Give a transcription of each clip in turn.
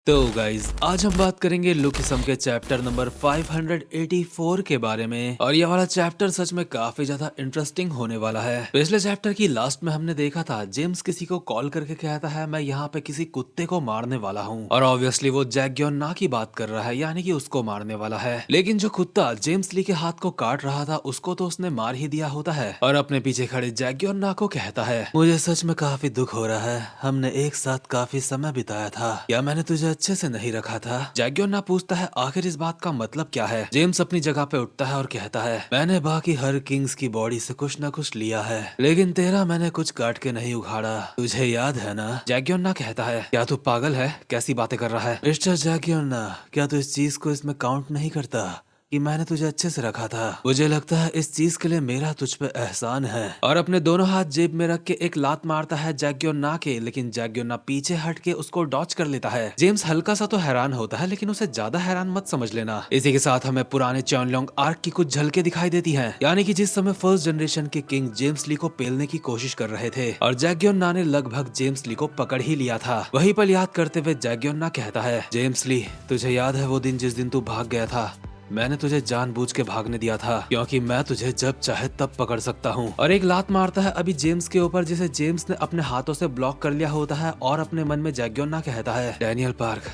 तो गाइज आज हम बात करेंगे लुकिसम के चैप्टर नंबर 584 के बारे में। और ये वाला चैप्टर सच में काफी ज्यादा इंटरेस्टिंग होने वाला है। पिछले चैप्टर की लास्ट में हमने देखा था जेम्स किसी को कॉल करके कहता है मैं यहाँ पे किसी कुत्ते को मारने वाला हूँ, और ऑब्वियसली वो जैक ग्योन्ना की बात कर रहा है, यानी कि उसको मारने वाला है। लेकिन जो कुत्ता जेम्स ली के हाथ को काट रहा था उसको तो उसने मार ही दिया होता है, और अपने पीछे खड़े जैक ग्योन्ना को कहता है मुझे सच में काफी दुख हो रहा है, हमने एक साथ काफी समय बिताया था, या मैंने तुझे अच्छे से नहीं रखा था। जैक ग्योन्ना पूछता है आखिर इस बात का मतलब क्या है। जेम्स अपनी जगह पे उठता है और कहता है मैंने बाकी हर किंग्स की बॉडी से कुछ न कुछ लिया है, लेकिन तेरा मैंने कुछ काट के नहीं उखाड़ा, तुझे याद है ना। जैक ग्योन्ना कहता है क्या तू पागल है, कैसी बातें कर रहा है। मिस्टर जैक ग्योन्ना, क्या तू इस चीज को इसमें काउंट नहीं करता कि मैंने तुझे अच्छे से रखा था। मुझे लगता है इस चीज के लिए मेरा तुझ पे एहसान है। और अपने दोनों हाथ जेब में रख के एक लात मारता है जैक ग्योन्ना के, लेकिन जैक ग्योन्ना पीछे हट के उसको डॉच कर लेता है। जेम्स हल्का सा तो हैरान होता है, लेकिन उसे ज्यादा हैरान मत समझ लेना। इसी के साथ हमें पुराने चॉनलोंग आर्क की कुछ झलकें दिखाई देती है, यानी कि जिस समय फर्स्ट जनरेशन के किंग जेम्स ली को पेलने की कोशिश कर रहे थे और जैक ग्योन्ना ने लगभग जेम्स ली को पकड़ ही लिया था। वही पल याद करते हुए जैक ग्योन्ना कहता है जेम्स ली, तुझे याद है वो दिन जिस दिन तू भाग गया था। मैंने तुझे जानबूझ के भागने दिया था क्योंकि मैं तुझे जब चाहे तब पकड़ सकता हूँ। और एक लात मारता है अभी जेम्स के ऊपर, जिसे जेम्स ने अपने हाथों से ब्लॉक कर लिया होता है, और अपने मन में जैक ग्योन्ना कहता है डैनियल पार्क,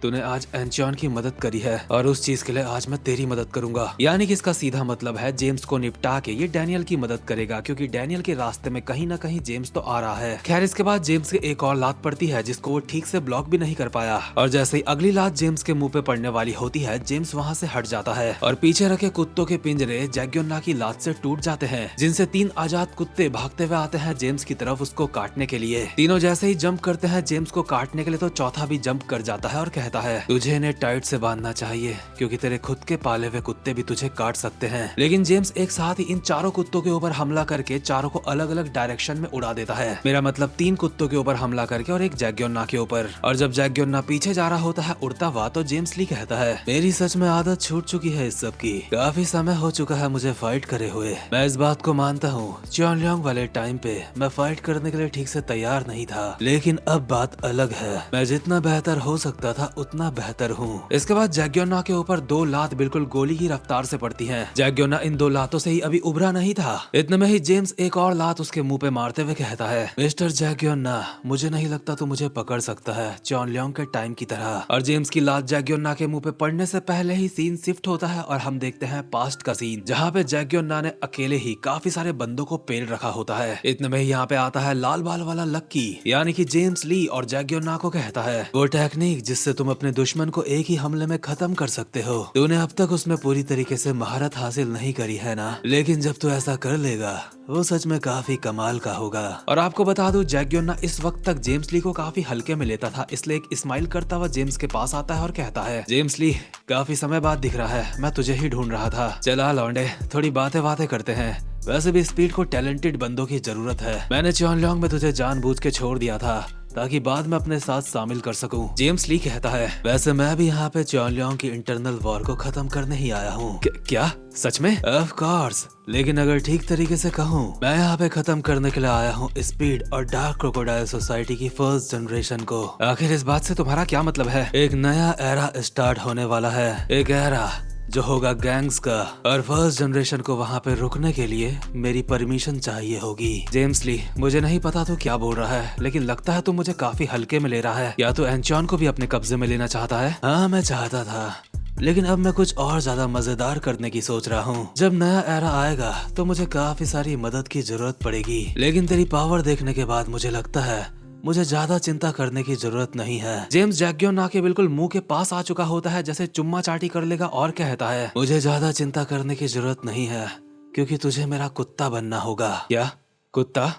तूने आज एंचॉन की मदद करी है और उस चीज के लिए आज मैं तेरी मदद करूंगा। यानी कि इसका सीधा मतलब है जेम्स को निपटा के ये डैनियल की मदद करेगा, क्योंकि डैनियल के रास्ते में कहीं ना कहीं जेम्स तो आ रहा है। खैर इसके बाद जेम्स के एक और लात पड़ती है जिसको वो ठीक से ब्लॉक भी नहीं कर पाया, और जैसे ही अगली लात जेम्स के मुंह पे पड़ने वाली होती है जेम्स वहाँ से हट जाता है और पीछे रखे कुत्तों के पिंजरे जैक ग्योन्ना की लात से टूट जाते हैं, जिनसे 3 आजाद कुत्ते भागते हुए आते हैं जेम्स की तरफ उसको काटने के लिए। तीनों जैसे ही जंप करते हैं जेम्स को काटने के लिए, तो चौथा भी जंप कर जाता है और कहता है तुझे इन्हें टाइट से बांधना चाहिए, क्योंकि तेरे खुद के पाले हुए कुत्ते भी तुझे काट सकते हैं। लेकिन जेम्स एक साथ ही इन चारों कुत्तों के ऊपर हमला करके चारों को अलग अलग डायरेक्शन में उड़ा देता है। मेरा मतलब 3 कुत्तों के ऊपर हमला करके और एक जैक ग्योन्ना के ऊपर। और जब जैक ग्योन्ना पीछे जा रहा होता है उड़ता हुआ, तो जेम्स ली कहता है मेरी सच में आदत छूट चुकी है इस सब की, काफी समय हो चुका है मुझे फाइट करे हुए। मैं इस बात को मानता हूँ चॉनलोंग वाले टाइम पे मैं फाइट करने के लिए ठीक से तैयार नहीं था, लेकिन अब बात अलग है, मैं जितना बेहतर हो सकता था उतना बेहतर हूँ। इसके बाद जैक ग्योन्ना के ऊपर 2 लात बिल्कुल गोली की रफ्तार से पड़ती हैं। जैक ग्योन्ना इन 2 लातों से ही अभी उभरा नहीं था। इतने में ही जेम्स एक और लात उसके मुंह पे मारते हुए कहता है मिस्टर जैक ग्योन्ना, मुझे नहीं लगता तू मुझे पकड़ सकता है चॉनलोंग के टाइम की तरह। और जेम्स की लात जैक ग्योन्ना के मुंह पे पड़ने से पहले ही सीन शिफ्ट होता है और हम देखते हैं पास्ट का सीन, जहाँ पे जैक ग्योन्ना ने अकेले ही काफी सारे बंदों को पेल रखा होता है। इतने में ही यहाँ पे आता है लाल बाल वाला लक्की, यानी कि जेम्स ली, और जैक ग्योन्ना को कहता है वो टेक्निक जिससे तुम अपने दुश्मन को एक ही हमले में खत्म कर सकते हो, तूने अब तक उसमें पूरी तरीके से महारत हासिल नहीं करी है ना, लेकिन जब तू ऐसा कर लेगा वो सच में काफी कमाल का होगा। और आपको बता दूं जैक ग्योन्ना इस वक्त तक जेम्स ली को काफी हल्के में लेता था, इसलिए एक स्माइल करता हुआ जेम्स के पास आता है और कहता है जेम्स ली, काफी समय बाद दिख रहा है, मैं तुझे ही ढूंढ रहा था, चला लौंडे थोड़ी बातें करते हैं। वैसे भी स्पीड को टैलेंटेड बंदों की जरूरत है, मैंने चॉनलोंग में तुझे जानबूझ के छोड़ दिया था ताकि बाद में अपने साथ शामिल कर सकूं। जेम्स ली कहता है वैसे मैं भी यहाँ पे चॉनलोंग की इंटरनल वॉर को खत्म करने ही आया हूँ। क्या सच में? ऑफ कोर्स, लेकिन अगर ठीक तरीके से कहूँ मैं यहाँ पे खत्म करने के लिए आया हूँ स्पीड और डार्क क्रोकोडाइल सोसाइटी की फर्स्ट जनरेशन को। आखिर इस बात से तुम्हारा क्या मतलब है? एक नया एरा स्टार्ट होने वाला है, एक एरा जो होगा गैंग्स का, और फर्स्ट जनरेशन को वहाँ पे रुकने के लिए मेरी परमिशन चाहिए होगी। जेम्स ली, मुझे नहीं पता तू क्या बोल रहा है, लेकिन लगता है तू मुझे काफी हल्के में ले रहा है, या तो एंचॉन को भी अपने कब्जे में लेना चाहता है? हाँ मैं चाहता था, लेकिन अब मैं कुछ और ज्यादा मजेदार करने की सोच रहा हूँ। जब नया एरा आएगा तो मुझे काफी सारी मदद की जरूरत पड़ेगी, लेकिन तेरी पावर देखने के बाद मुझे लगता है मुझे ज्यादा चिंता करने की जरूरत नहीं है। जेम्स जैक ग्योन्ना के बिल्कुल मुंह के पास आ चुका होता है, जैसे चुम्मा चाटी कर लेगा, और कहता है मुझे ज्यादा चिंता करने की जरूरत नहीं है, क्योंकि तुझे मेरा कुत्ता बनना होगा। क्या कुत्ता?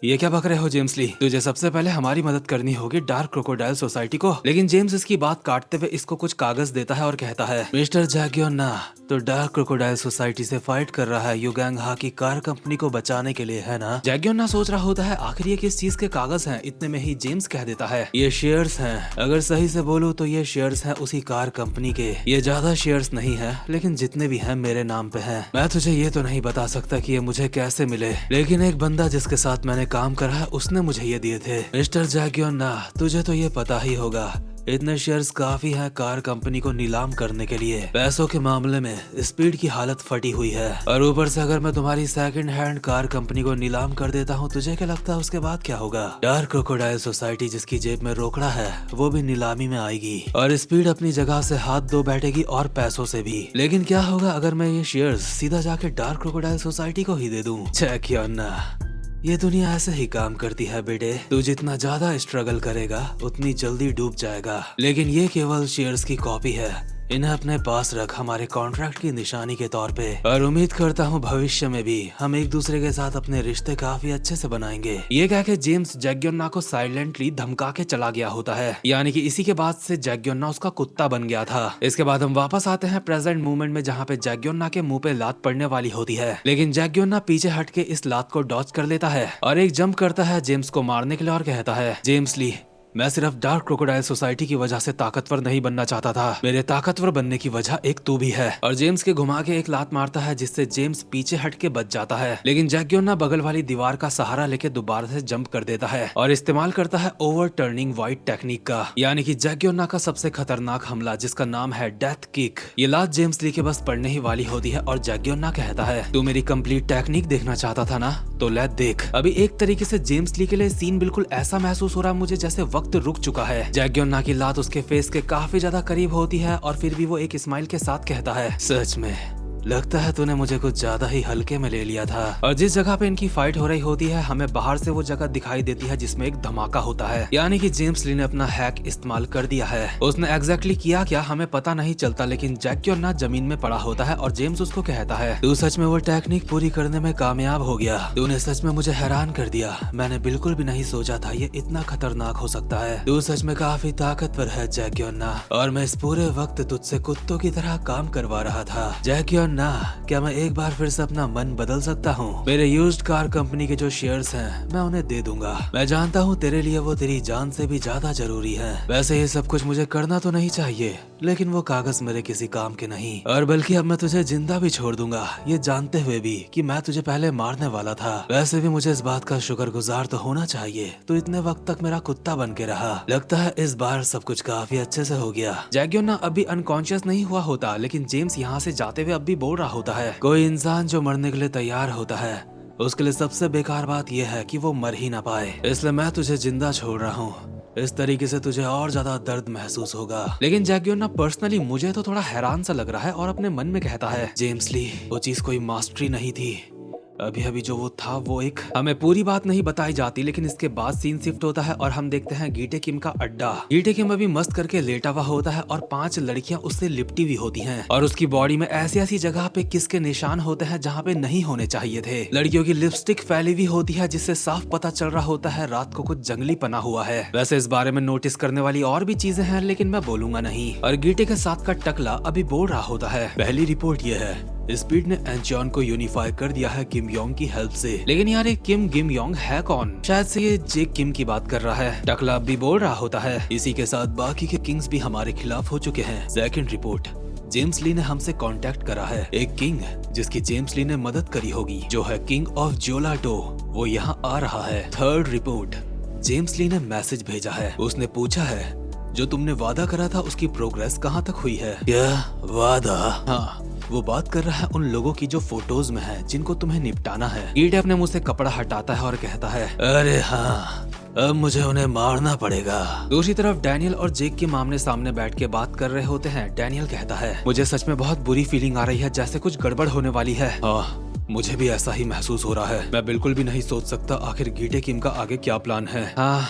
ये क्या बक रहे हो जेम्स ली? तुझे सबसे पहले हमारी मदद करनी होगी डार्क क्रोकोडाइल सोसाइटी को। लेकिन जेम्स इसकी बात काटते हुए इसको कुछ कागज देता है और कहता है मिस्टर जैक ग्योन्ना, तो डार्क क्रोकोडाइल सोसाइटी से फाइट कर रहा है युगैंग हा की कार कंपनी को बचाने के लिए, है ना? जैक ग्योन्ना सोच रहा होता है आखिर ये किस चीज के कागज हैं। इतने में ही जेम्स कह देता है ये शेयर्स हैं, अगर सही से बोलूं तो ये शेयर्स हैं उसी कार कंपनी के। ये ज्यादा शेयर्स नहीं है, लेकिन जितने भी हैं मेरे नाम पे हैं। मैं तुझे ये तो नहीं बता सकता कि ये मुझे कैसे मिले, लेकिन एक बंदा जिसके साथ मैंने काम करा है उसने मुझे ये दिए थे। मिस्टर जैक ग्योन्ना, तुझे तो ये पता ही होगा इतने शेयर्स काफी हैं कार कंपनी को नीलाम करने के लिए। पैसों के मामले में स्पीड की हालत फटी हुई है और ऊपर से अगर मैं तुम्हारी सेकंड हैंड कार कंपनी को नीलाम कर देता हूँ, तुझे क्या लगता है उसके बाद क्या होगा? डार्क क्रोकोडाइल सोसाइटी जिसकी जेब में रोकड़ा है वो भी नीलामी में आएगी और स्पीड अपनी जगह से हाथ धो बैठेगी और पैसों से भी। लेकिन क्या होगा अगर मैं ये शेयर्स सीधा जाके डार्क क्रोकोडाइल सोसाइटी को ही दे दूं? चेक योर ना, ये दुनिया ऐसे ही काम करती है बेटे। तू जितना ज्यादा स्ट्रगल करेगा उतनी जल्दी डूब जाएगा। लेकिन ये केवल शेयर्स की कॉपी है, इन्हें अपने पास रख हमारे कॉन्ट्रैक्ट की निशानी के तौर पे। और उम्मीद करता हूँ भविष्य में भी हम एक दूसरे के साथ अपने रिश्ते काफी अच्छे से बनाएंगे। ये कह के जेम्स जैक ग्योन्ना को साइलेंटली धमका के चला गया होता है। यानी कि इसी के बाद से जैक ग्योन्ना उसका कुत्ता बन गया था। इसके बाद हम वापस आते हैं प्रेजेंट मोमेंट में, जहाँ पे जैक ग्योन्ना के मुंह पे लात पड़ने वाली होती है। लेकिन जैक ग्योन्ना पीछे हट के इस लात को डॉज कर लेता है और एक जंप करता है जेम्स को मारने के लिए और कहता है, जेम्स ली, मैं सिर्फ डार्क क्रोकोडाइल सोसाइटी की वजह से ताकतवर नहीं बनना चाहता था, मेरे ताकतवर बनने की वजह एक तू भी है। और जेम्स के घुमा के एक लात मारता है जिससे जेम्स पीछे हट के बच जाता है। लेकिन जैक ग्योन्ना बगल वाली दीवार का सहारा लेके दोबारा से जंप कर देता है और इस्तेमाल करता है ओवर टर्निंग वाइट टेक्निक का, यानी कि जैक ग्योन्ना का सबसे खतरनाक हमला जिसका नाम है डेथ किक। ये लात जेम्स ली के बस पड़ने ही वाली होती है और जैक ग्योन्ना कहता है, तू मेरी कंप्लीट टेक्निक देखना चाहता था ना, तो ले देख। अभी एक तरीके से जेम्स ली के लिए सीन बिल्कुल ऐसा महसूस हो रहा है मुझे जैसे वक्त रुक चुका है। जैक ग्योन्ना की लात उसके फेस के काफी ज्यादा करीब होती है और फिर भी वो एक स्माइल के साथ कहता है, सच में लगता है तूने मुझे कुछ ज्यादा ही हल्के में ले लिया था। और जिस जगह पे इनकी फाइट हो रही होती है हमें बाहर से वो जगह दिखाई देती है जिसमें एक धमाका होता है, यानी कि जेम्स ली ने अपना हैक इस्तेमाल कर दिया है। उसने एग्जैक्टली किया क्या हमें पता नहीं चलता, लेकिन जैक ग्योन्ना जमीन में पड़ा होता है और जेम्स उसको कहता है, तू सच में वो टेक्निक पूरी करने में कामयाब हो गया, तूने सच में मुझे हैरान कर दिया, मैंने बिल्कुल भी नहीं सोचा था ये इतना खतरनाक हो सकता है, तू सच में काफी ताकतवर है जैक ग्योन्ना, और मैं इस पूरे वक्त तुझसे कुत्तों की तरह काम करवा रहा था। जैक ग्योन्ना, क्या मैं एक बार फिर से अपना मन बदल सकता हूँ? मेरे यूज्ड कार कंपनी के जो शेयर्स हैं मैं उन्हें दे दूंगा। मैं जानता हूँ तेरे लिए वो तेरी जान से भी ज्यादा जरूरी है। वैसे ये सब कुछ मुझे करना तो नहीं चाहिए, लेकिन वो कागज मेरे किसी काम के नहीं, और बल्कि अब मैं तुझे जिंदा भी छोड़ दूंगा ये जानते हुए भी कि मैं तुझे पहले मारने वाला था। वैसे भी मुझे इस बात का शुक्रगुजार तो होना चाहिए, तो इतने वक्त तक मेरा कुत्ता बन के रहा। लगता है इस बार सब कुछ काफी अच्छे से हो गया। जैक ग्योन्ना अभी अनकॉन्शियस नहीं हुआ होता, लेकिन जेम्स यहाँ से जाते हुए अब भी बोल रहा होता है, कोई इंसान जो मरने के लिए तैयार होता है उसके लिए सबसे बेकार बात यह है कि वो मर ही ना पाए, इसलिए मैं तुझे जिंदा छोड़ रहा हूँ। इस तरीके से तुझे और ज्यादा दर्द महसूस होगा। लेकिन जैक ग्योन्ना पर्सनली मुझे तो थोड़ा हैरान सा लग रहा है और अपने मन में कहता है, जेम्स ली, वो चीज कोई मास्टरी नहीं थी, अभी अभी जो वो था वो एक, हमें पूरी बात नहीं बताई जाती, लेकिन इसके बाद सीन शिफ्ट होता है और हम देखते हैं गीटे किम का अड्डा। गीटे किम अभी मस्त करके लेटा हुआ होता है और 5 लड़कियां उससे लिपटी हुई होती हैं और उसकी बॉडी में ऐसी ऐसी जगह पे किस के निशान होते हैं जहाँ पे नहीं होने चाहिए थे। लड़कियों की लिपस्टिक फैली हुई होती है जिससे साफ पता चल रहा होता है रात को कुछ जंगली पना हुआ है। वैसे इस बारे में नोटिस करने वाली और भी चीजें हैं, लेकिन मैं बोलूंगा नहीं। और गीटे के साथ का टकला अभी बोल रहा होता है, पहली रिपोर्ट ये है, स्पीड ने एंचॉन को यूनिफाई कर दिया है किम योंग की हेल्प से। लेकिन यार ये किम गिम योंग है कौन? शायद से ये जेक किम की बात कर रहा है। टकला भी बोल रहा होता है, इसी के साथ बाकी के किंग्स भी हमारे खिलाफ हो चुके हैं। सेकंड रिपोर्ट, जेम्स ली ने हमसे कांटेक्ट करा है, एक किंग जिसकी जेम्स ली ने मदद करी होगी, जो है किंग ऑफ जोलाटो, वो यहाँ आ रहा है। थर्ड रिपोर्ट, जेम्स ली ने मैसेज भेजा है, उसने पूछा है जो तुमने वादा करा था उसकी प्रोग्रेस कहाँ तक हुई है? क्या वादा? हाँ, वो बात कर रहा है उन लोगों की जो फोटोज में है जिनको तुम्हें निपटाना है। गीटे अपने मुंह से कपड़ा हटाता है और कहता है, अरे हाँ, अब मुझे उन्हें मारना पड़ेगा। दूसरी तरफ डैनियल और जेक के आमने सामने बैठ के बात कर रहे होते हैं। डैनियल कहता है, मुझे सच में बहुत बुरी फीलिंग आ रही है, जैसे कुछ गड़बड़ होने वाली है। मुझे भी ऐसा ही महसूस हो रहा है। मैं बिल्कुल भी नहीं सोच सकता आखिर गीटे किम का आगे क्या प्लान है। हाँ,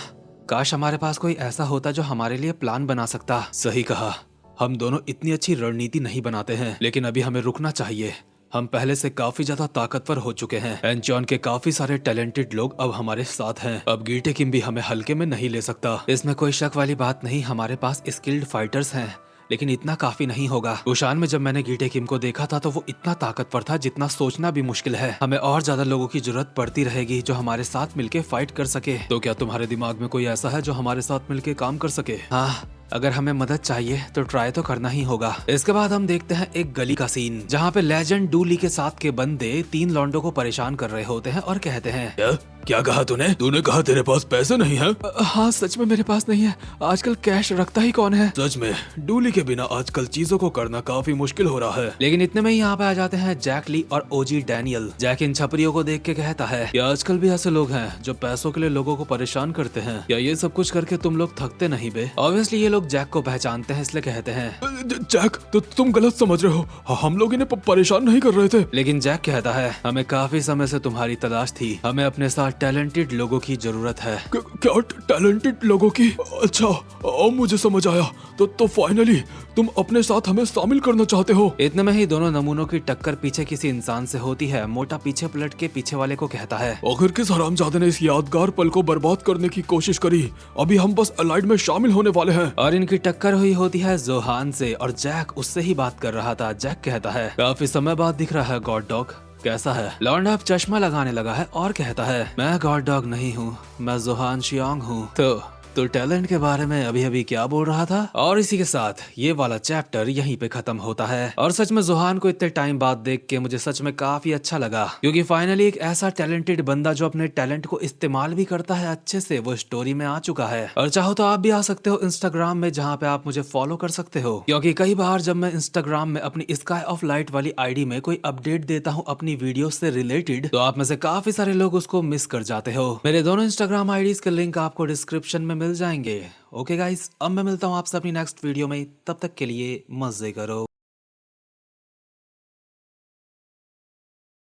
काश हमारे पास कोई ऐसा होता जो हमारे लिए प्लान बना सकता। सही कहा, हम दोनों इतनी अच्छी रणनीति नहीं बनाते हैं, लेकिन अभी हमें रुकना चाहिए। हम पहले से काफी ज्यादा ताकतवर हो चुके हैं। एंचॉन के काफी सारे टैलेंटेड लोग अब हमारे साथ हैं। अब गीटे किम भी हमें हल्के में नहीं ले सकता। इसमें कोई शक वाली बात नहीं, हमारे पास स्किल्ड फाइटर्स हैं, लेकिन इतना काफी नहीं होगा। बुशान में जब मैंने गीटे किम को देखा था तो वो इतना ताकतवर था जितना सोचना भी मुश्किल है। हमें और ज्यादा लोगों की जरूरत पड़ती रहेगी जो हमारे साथ मिलके फाइट कर सके। तो क्या तुम्हारे दिमाग में कोई ऐसा है जो हमारे साथ मिलके काम कर सके? हाँ, अगर हमें मदद चाहिए तो ट्राई तो करना ही होगा। इसके बाद हम देखते हैं एक गली का सीन जहाँ पे लेजेंड डूली के साथ के बंदे 3 लौंडों को परेशान कर रहे होते हैं और कहते हैं, क्या कहा तूने कहा तेरे पास पैसे नहीं है? हाँ सच में मेरे पास नहीं है, आजकल कैश रखता ही कौन है। सच में डूली के बिना आजकल चीजों को करना काफी मुश्किल हो रहा है। लेकिन इतने में ही यहाँ पे आ जाते हैं जैक ली और ओजी डैनियल। जैक इन छपरियों को देख के कहता है कि आजकल भी ऐसे लोग हैं जो पैसों के लिए लोगों को परेशान करते हैं, क्या ये सब कुछ करके तुम लोग थकते नहीं बे? ऑब्वियसली ये लोग जैक को पहचानते हैं इसलिए कहते हैं, जैक तो तुम गलत समझ रहे हो, हम लोग इन्हें परेशान नहीं कर रहे थे। लेकिन जैक कहता है, हमें काफी समय से तुम्हारी तलाश थी, हमें अपने साथ टैलेंटेड लोगों की जरूरत है। क्या टैलेंटेड लोगों की? अच्छा अब मुझे समझ आया, तो फाइनली तुम अपने साथ हमें शामिल करना चाहते हो। इतने में ही दोनों नमूनों की टक्कर पीछे किसी इंसान से होती है। मोटा पीछे पलट के पीछे वाले को कहता है, आखिर किस हरामजादे ने इस यादगार पल को बर्बाद करने की कोशिश करी, अभी हम बस अलाइड में शामिल होने वाले हैं। और इनकी टक्कर हुई होती है जोहान से और जैक उससे ही बात कर रहा था। जैक कहता है, काफी समय बाद दिख रहा है गॉड डॉग, कैसा है? लौंडा अब चश्मा लगाने लगा है और कहता है, मैं गॉड डॉग नहीं हूँ, मैं जोहान शियांग हूँ। तो टैलेंट के बारे में अभी अभी क्या बोल रहा था? और इसी के साथ ये वाला चैप्टर यहीं पे खत्म होता है। और सच में जोहान को इतने टाइम बाद देख के मुझे सच में काफी अच्छा लगा, क्योंकि फाइनली एक ऐसा टैलेंटेड बंदा जो अपने टैलेंट को इस्तेमाल भी करता है अच्छे से, वो स्टोरी में आ चुका है। और चाहो तो आप भी आ सकते हो इंस्टाग्राम में, जहाँ पे आप मुझे फॉलो कर सकते हो, क्योंकि कई बार जब मैं इंस्टाग्राम में अपनी स्काई ऑफ लाइट वाली आईडी में कोई अपडेट देता हूँ अपनी वीडियो से रिलेटेड, तो आप में से काफी सारे लोग उसको मिस कर जाते हो। मेरे दोनों इंस्टाग्राम आईडीज के लिंक आपको डिस्क्रिप्शन में मिल जाएंगे। ओके गाइस, अब मैं मिलता हूँ आपसे अपनी नेक्स्ट वीडियो में, तब तक के लिए मजे करो।